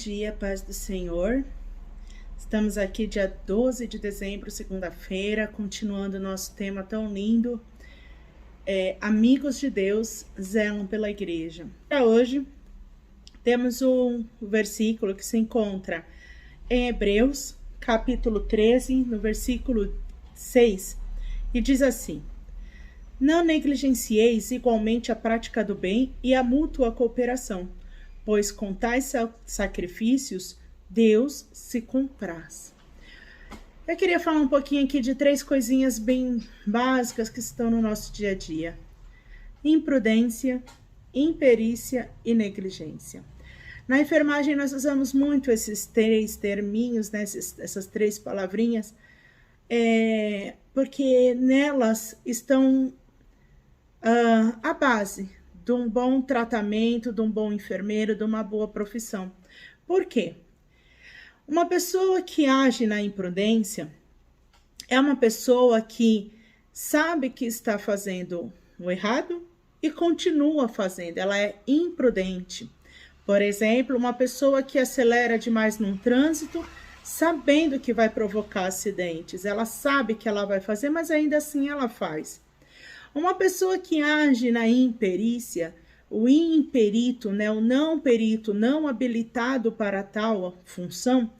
dia, paz do Senhor. Estamos aqui dia 12 de dezembro, segunda-feira, continuando nosso tema tão lindo. Amigos de Deus zelam pela igreja. Para hoje, temos um versículo que se encontra em Hebreus, capítulo 13, no versículo 6, e diz assim: Não negligencieis igualmente a prática do bem e a mútua cooperação, pois com tais sacrifícios Deus se compraz. Eu queria falar um pouquinho aqui de 3 coisinhas bem básicas que estão no nosso dia a dia: imprudência, imperícia e negligência. Na enfermagem nós usamos muito esses 3 terminhos, né, essas 3 palavrinhas, porque nelas estão a base de um bom tratamento, de um bom enfermeiro, de uma boa profissão. Por quê? Uma pessoa que age na imprudência é uma pessoa que sabe que está fazendo o errado e continua fazendo. Ela é imprudente. Por exemplo, uma pessoa que acelera demais num trânsito, sabendo que vai provocar acidentes. Ela sabe que ela vai fazer, mas ainda assim ela faz. Uma pessoa que age na imperícia, o imperito, né, o não perito, não habilitado para tal função,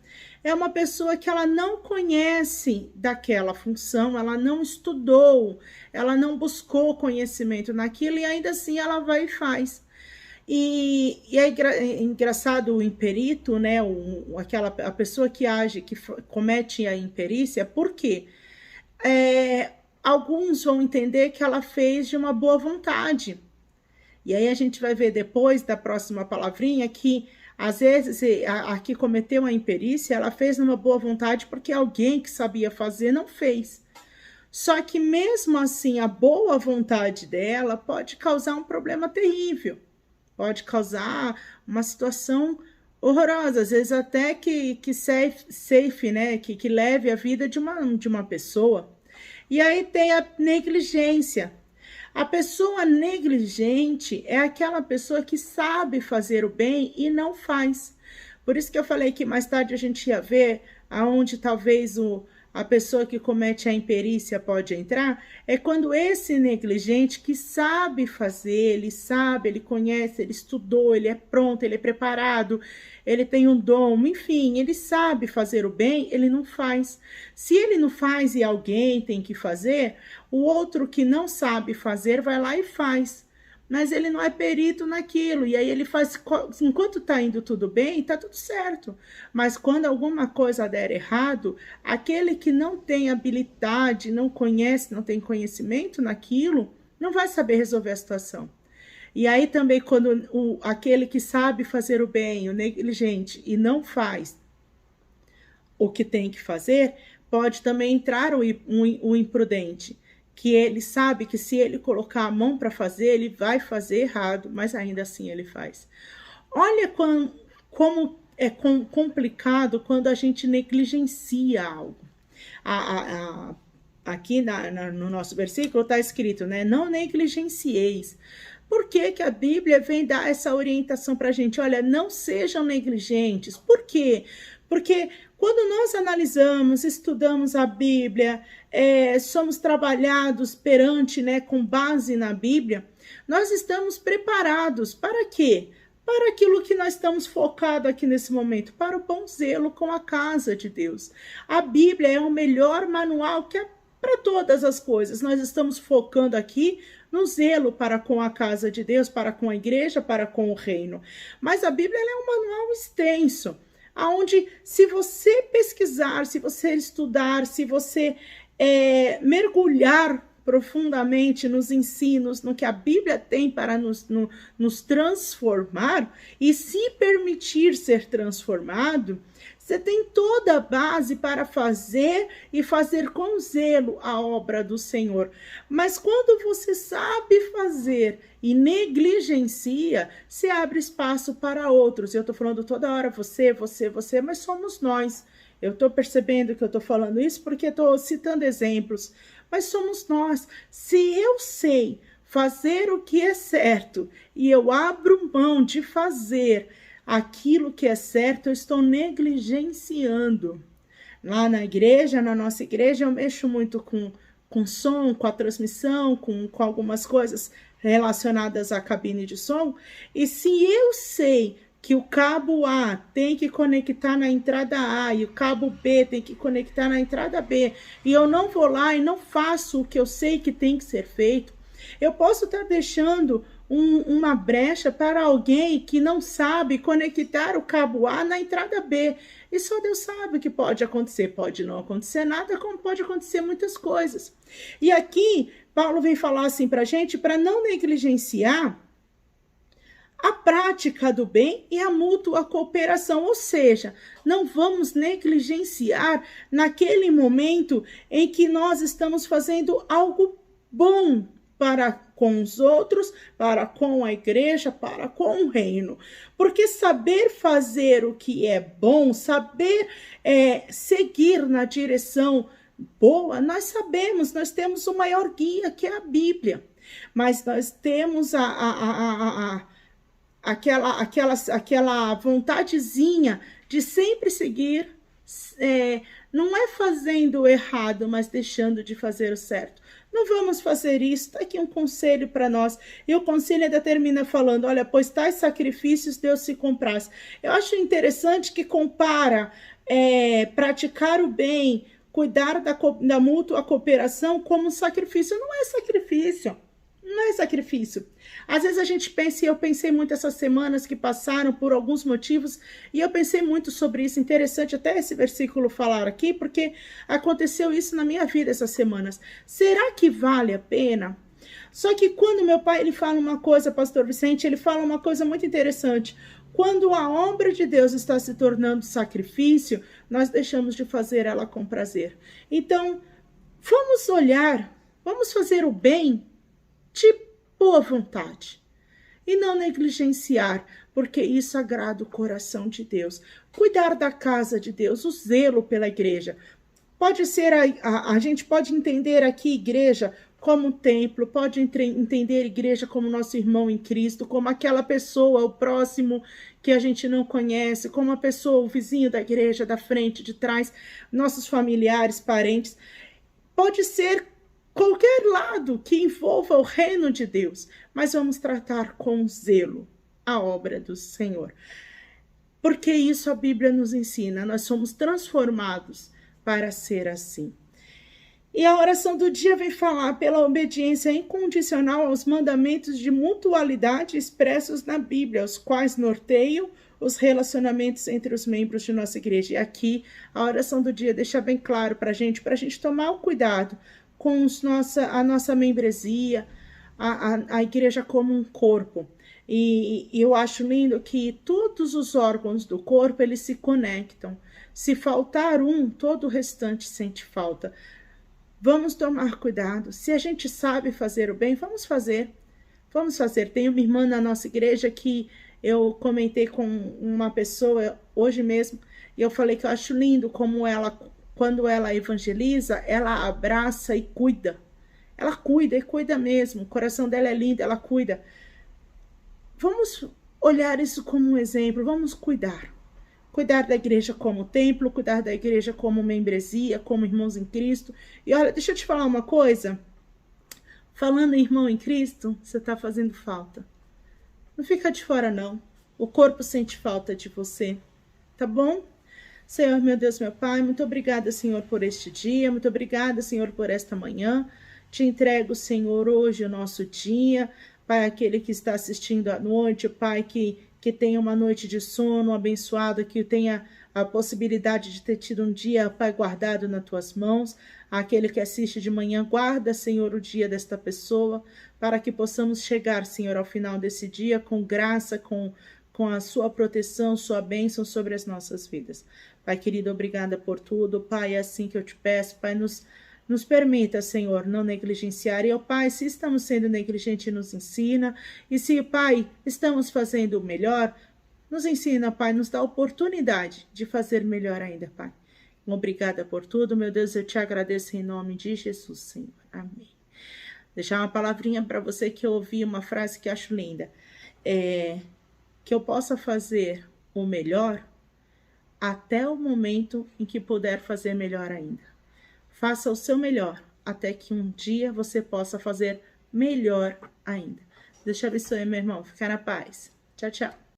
é uma pessoa que ela não conhece daquela função, ela não estudou, ela não buscou conhecimento naquilo e ainda assim ela vai e faz. E é engraçado o imperito, né, a pessoa que age, que comete a imperícia, por quê? Alguns vão entender que ela fez de uma boa vontade. E aí a gente vai ver depois da próxima palavrinha que, às vezes, a que cometeu a imperícia, ela fez numa boa vontade porque alguém que sabia fazer não fez. Só que mesmo assim, a boa vontade dela pode causar um problema terrível. Pode causar uma situação horrorosa, às vezes até que safe, né? Que leve a vida de uma pessoa. E aí tem a negligência. A pessoa negligente é aquela pessoa que sabe fazer o bem e não faz. Por isso que eu falei que mais tarde a gente ia ver aonde talvez a pessoa que comete a imperícia pode entrar, é quando esse negligente que sabe fazer, ele sabe, ele conhece, ele estudou, ele é pronto, ele é preparado, ele tem um dom, enfim, ele sabe fazer o bem, ele não faz. Se ele não faz e alguém tem que fazer, o outro que não sabe fazer vai lá e faz. Mas ele não é perito naquilo, e aí ele faz, enquanto está indo tudo bem, está tudo certo. Mas quando alguma coisa der errado, aquele que não tem habilidade, não conhece, não tem conhecimento naquilo, não vai saber resolver a situação. E aí também quando aquele que sabe fazer o bem, o negligente, e não faz o que tem que fazer, pode também entrar o imprudente, que ele sabe que se ele colocar a mão para fazer, ele vai fazer errado, mas ainda assim ele faz. Olha como é complicado quando a gente negligencia algo. Aqui no nosso versículo está escrito, né? Não negligencieis. Por que a Bíblia vem dar essa orientação para a gente? Olha, não sejam negligentes. Por quê? Porque quando nós analisamos, estudamos a Bíblia, somos trabalhados perante, né, com base na Bíblia, nós estamos preparados para quê? Para aquilo que nós estamos focados aqui nesse momento, para o bom zelo com a casa de Deus. A Bíblia é o melhor manual que é para todas as coisas. Nós estamos focando aqui no zelo para com a casa de Deus, para com a igreja, para com o reino. Mas a Bíblia é um manual extenso, onde se você pesquisar, se você estudar, se você mergulhar profundamente nos ensinos, no que a Bíblia tem para nos transformar e se permitir ser transformado, você tem toda a base para fazer e fazer com zelo a obra do Senhor. Mas quando você sabe fazer e negligencia, você abre espaço para outros. Eu estou falando toda hora você, mas somos nós. Eu estou percebendo que eu estou falando isso porque estou citando exemplos. Mas somos nós. Se eu sei fazer o que é certo e eu abro mão de fazer aquilo que é certo, eu estou negligenciando. Lá na igreja, na nossa igreja, eu mexo muito com som, com a transmissão, com algumas coisas relacionadas à cabine de som. E se eu sei que o cabo A tem que conectar na entrada A e o cabo B tem que conectar na entrada B, e eu não vou lá e não faço o que eu sei que tem que ser feito, eu posso estar deixando uma brecha para alguém que não sabe conectar o cabo A na entrada B. E só Deus sabe o que pode acontecer. Pode não acontecer nada, como pode acontecer muitas coisas. E aqui, Paulo vem falar assim para a gente, para não negligenciar a prática do bem e a mútua cooperação, ou seja, não vamos negligenciar naquele momento em que nós estamos fazendo algo bom para com os outros, para com a igreja, para com o reino. Porque saber fazer o que é bom, saber seguir na direção boa, nós sabemos, nós temos o maior guia, que é a Bíblia. Mas nós temos aquela vontadezinha de sempre seguir, não é fazendo o errado, mas deixando de fazer o certo. Não vamos fazer isso. Está aqui um conselho para nós. E o conselho ainda termina falando, olha, pois tais sacrifícios Deus se compraz. Eu acho interessante que compara praticar o bem, cuidar da mútua cooperação como sacrifício. Não é sacrifício. Não é sacrifício. Às vezes a gente pensa, e eu pensei muito essas semanas que passaram por alguns motivos, e eu pensei muito sobre isso. Interessante até esse versículo falar aqui, porque aconteceu isso na minha vida essas semanas. Será que vale a pena? Só que quando meu pai ele fala uma coisa, pastor Vicente, ele fala uma coisa muito interessante. Quando a obra de Deus está se tornando sacrifício, nós deixamos de fazer ela com prazer. Então, vamos olhar, vamos fazer o bem de boa vontade e não negligenciar, porque isso agrada o coração de Deus. Cuidar da casa de Deus, o zelo pela igreja. Pode ser, a gente pode entender aqui igreja como templo, pode entender igreja como nosso irmão em Cristo, como aquela pessoa, o próximo que a gente não conhece, como a pessoa, o vizinho da igreja, da frente, de trás, nossos familiares, parentes. Pode ser qualquer lado que envolva o reino de Deus, mas vamos tratar com zelo a obra do Senhor. Porque isso a Bíblia nos ensina, nós somos transformados para ser assim. E a oração do dia vem falar pela obediência incondicional aos mandamentos de mutualidade expressos na Bíblia, os quais norteiam os relacionamentos entre os membros de nossa igreja. E aqui a oração do dia deixa bem claro para a gente tomar o cuidado com a nossa membresia, a igreja como um corpo. E eu acho lindo que todos os órgãos do corpo, eles se conectam. Se faltar um, todo o restante sente falta. Vamos tomar cuidado. Se a gente sabe fazer o bem, vamos fazer. Vamos fazer. Tem uma irmã na nossa igreja que eu comentei com uma pessoa hoje mesmo, e eu falei que eu acho lindo como ela, quando ela evangeliza, ela abraça e cuida. Ela cuida e cuida mesmo. O coração dela é lindo, ela cuida. Vamos olhar isso como um exemplo. Vamos cuidar. Cuidar da igreja como templo, cuidar da igreja como membresia, como irmãos em Cristo. E olha, deixa eu te falar uma coisa. Falando em irmão em Cristo, você está fazendo falta. Não fica de fora, não. O corpo sente falta de você. Tá bom? Senhor, meu Deus, meu Pai, muito obrigada, Senhor, por este dia. Muito obrigada, Senhor, por esta manhã. Te entrego, Senhor, hoje o nosso dia. Pai, aquele que está assistindo à noite, Pai, que tenha uma noite de sono abençoada, que tenha a possibilidade de ter tido um dia, Pai, guardado nas tuas mãos. Aquele que assiste de manhã, guarda, Senhor, o dia desta pessoa, para que possamos chegar, Senhor, ao final desse dia com graça, com a sua proteção, sua bênção sobre as nossas vidas. Pai querido, obrigada por tudo. Pai, é assim que eu te peço. Pai, nos permita, Senhor, não negligenciar. E, ó Pai, se estamos sendo negligentes, nos ensina. E se, Pai, estamos fazendo o melhor, nos ensina, Pai, nos dá a oportunidade de fazer melhor ainda, Pai. Obrigada por tudo, meu Deus, eu te agradeço em nome de Jesus, Senhor. Amém. Deixar uma palavrinha para você que eu ouvi, uma frase que acho linda. Que eu possa fazer o melhor até o momento em que puder fazer melhor ainda. Faça o seu melhor até que um dia você possa fazer melhor ainda. Deus te abençoe, meu irmão. Fica na paz. Tchau, tchau.